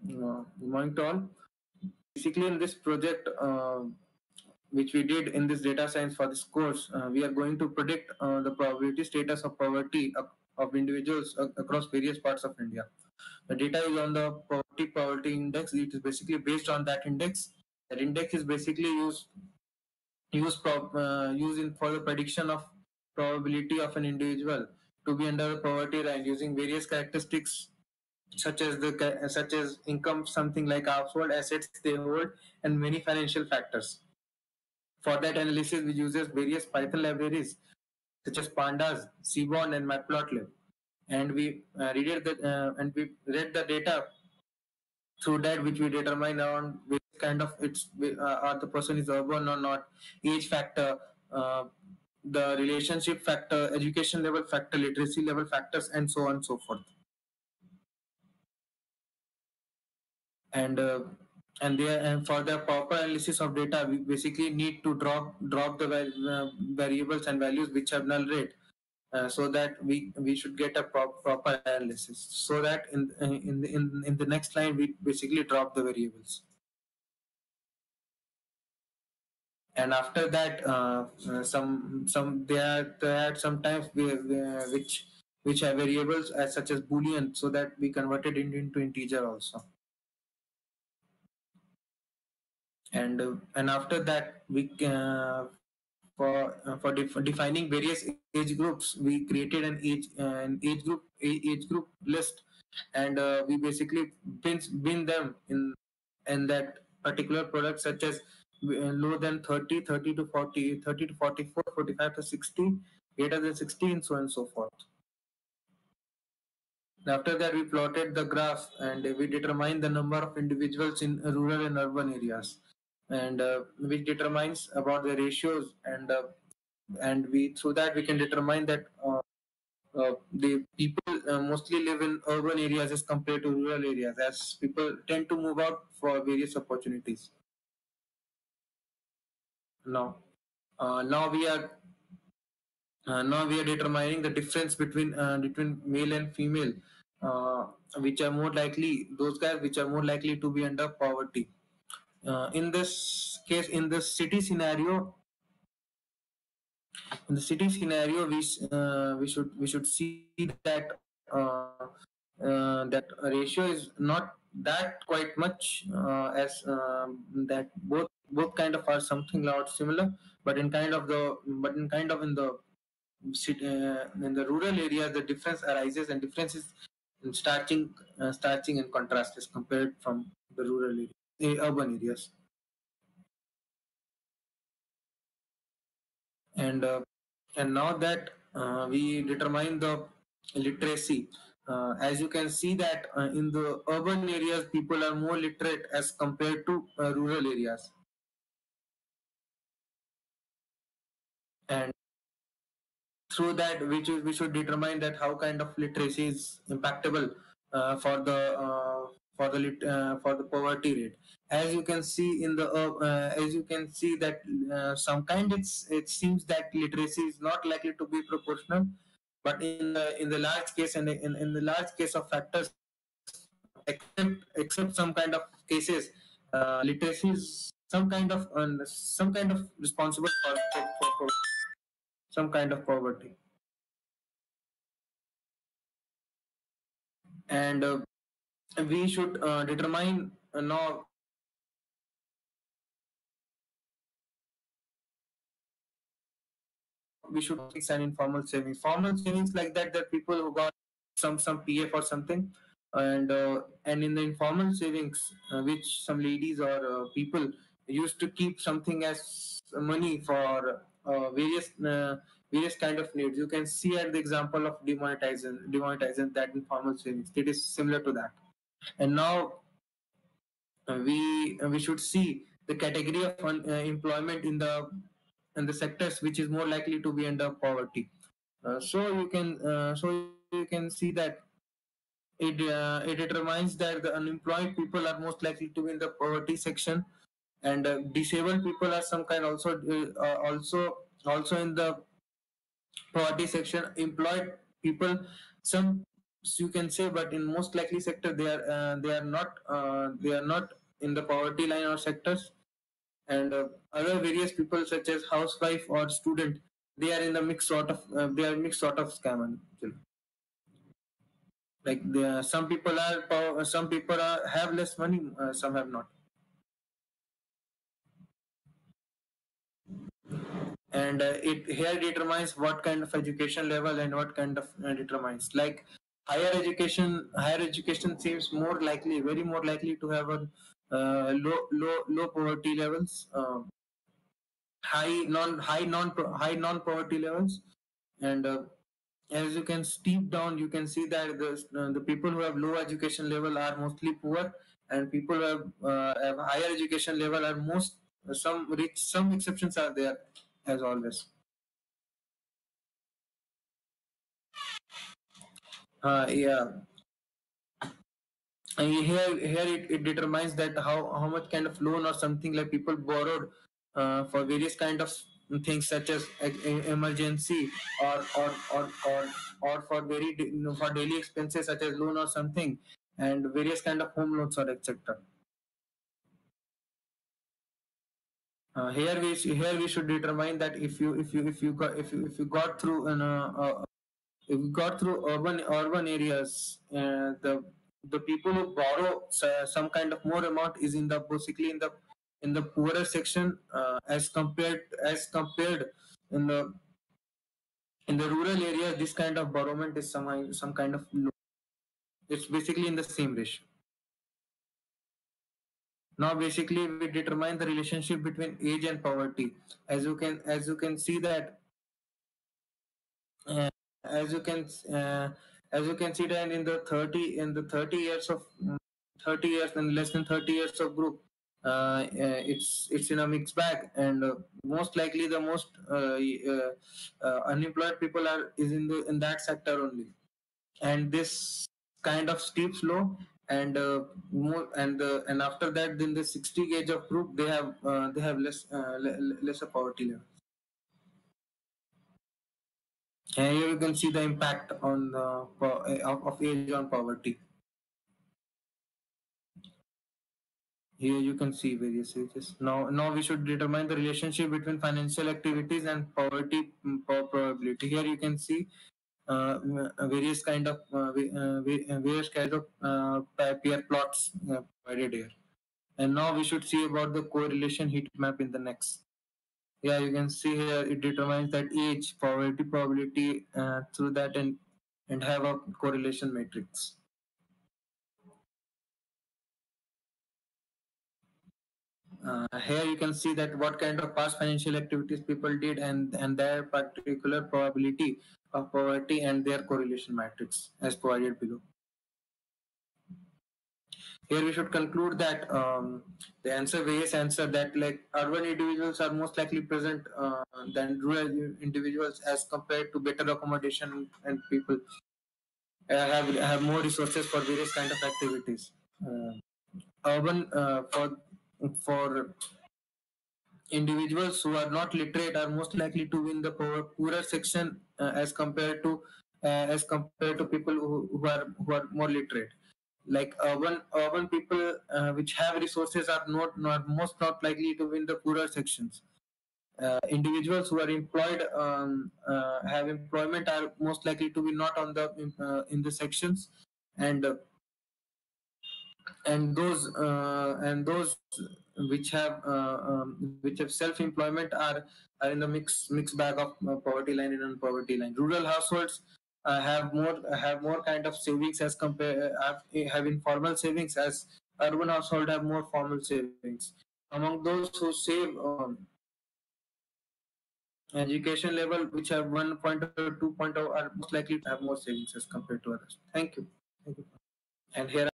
Good morning to all. Basically, in this project, which we did in this data science for this course, we are going to predict the probability status of poverty of individuals across various parts of India. The data is on the poverty index. It is basically based on that index. That index is basically used in for the prediction of probability of an individual to be under the poverty line using various characteristics such as income, something like household assets they hold, and many financial factors. For that analysis, we uses various Python libraries such as Pandas, Seaborn, and Matplotlib, and we read the data through that, which we determine on which kind of or the person is urban or not, age factor, the relationship factor, education level factor, literacy level factors, and so on and so forth. and and for the proper analysis of data, we basically need to drop the variables and values which have null rate, so that we should get a proper analysis, so that in the next line we basically drop the variables. And after that, some there are sometimes which have variables as such as boolean, so that we converted it into integer also. And after that, we for defining various age groups, we created an age group list, and we basically bin them in that particular product, such as lower than 30, 30 to 40, 30 to 44, 45 to 60, greater than 60, and so on and so forth. After that, we plotted the graph, and we determined the number of individuals in rural and urban areas, and which determines about the ratios, and we through that we can determine that the people mostly live in urban areas as compared to rural areas, as people tend to move out for various opportunities. Now, now we are now we are determining the difference between male and female, which are more likely, those guys which are more likely to be under poverty. In this case, in the city scenario, we should see that that ratio is not that quite much, as that both kind of are something lot similar, but in kind of in the in the rural area, the difference arises, and difference is in starching and contrast as compared from the urban areas. and and now that we determine the literacy, as you can see that in the urban areas people are more literate as compared to rural areas, and through that we should determine that how kind of literacy is impactable for the poverty rate. As you can see in the as you can see that it seems that literacy is not likely to be proportional, but in the large case, and in the large case of factors, except some kind of cases, literacy is some kind of responsible for some kind of poverty. And we should determine now we should fix an informal savings, formal savings, like that people who got some pf or something, and in the informal savings, which some ladies or people used to keep something as money for various kind of needs. You can see at the example of demonetizing that informal savings, it is similar to that. And now we should see the category of employment in the sectors which is more likely to be under poverty. So you can see that it determines that the unemployed people are most likely to be in the poverty section, and disabled people are some kind also in the poverty section. Employed people, some you can say, but in most likely sector they are not in the poverty line or sectors. And other various people such as housewife or student, they are in the mixed sort of scam actually. Like some people some people have less money, some have not. And it here determines what kind of education level and what kind of determines, like higher education seems more likely, very more likely to have a low poverty levels, high non poverty levels. And as you can steep down, you can see that the people who have low education level are mostly poor, and people who have higher education level are most, some rich, some exceptions are there as always. Yeah, and here it determines that how much kind of loan or something like people borrowed for various kind of things such as emergency, or for for daily expenses such as loan or something, and various kind of home loans or etc. Here we should determine that if you got through if you got through urban areas, the people who borrow some kind of more amount is in the basically in the poorer section, as compared in the rural area. This kind of borrowment is some kind of low. It's basically in the same ratio. Now basically we determine the relationship between age and poverty. As you can see that, uh, as you can uh, as you can see that in the 30 years of 30 years and less than 30 years of group, it's in a mixed bag. And most likely the most unemployed people are is in that sector only. And this kind of steep slow, and more and after that, then the 60 age of group, they have lesser poverty level. And here you can see the impact on of age on poverty. Here you can see various ages. Now we should determine the relationship between financial activities and poverty probability. Here you can see various kind of various kind of pair plots provided here. And now we should see about the correlation heat map in the next. Yeah, you can see here it determines that age, poverty probability through that, and have a correlation matrix. Here you can see that what kind of past financial activities people did, and their particular probability of poverty and their correlation matrix as provided below. Here we should conclude that the answer, various answer, that like urban individuals are most likely present than rural individuals, as compared to better accommodation, and people have more resources for various kind of activities. Uh, Urban for individuals who are not literate are most likely to win the poorer section, as compared to people who are more literate. Like urban people which have resources are not likely to win the poorer sections. Individuals who are employed, have employment, are most likely to be not on the in the sections. And uh, and those and those which have self employment are in the mixed bag of poverty line and non-poverty line. Rural households have more kind of savings as compare have informal savings, as urban household have more formal savings. Among those who save education level, which have 1.0 2.0, are most likely to have more savings as compared to others. Thank you. Thank you. And here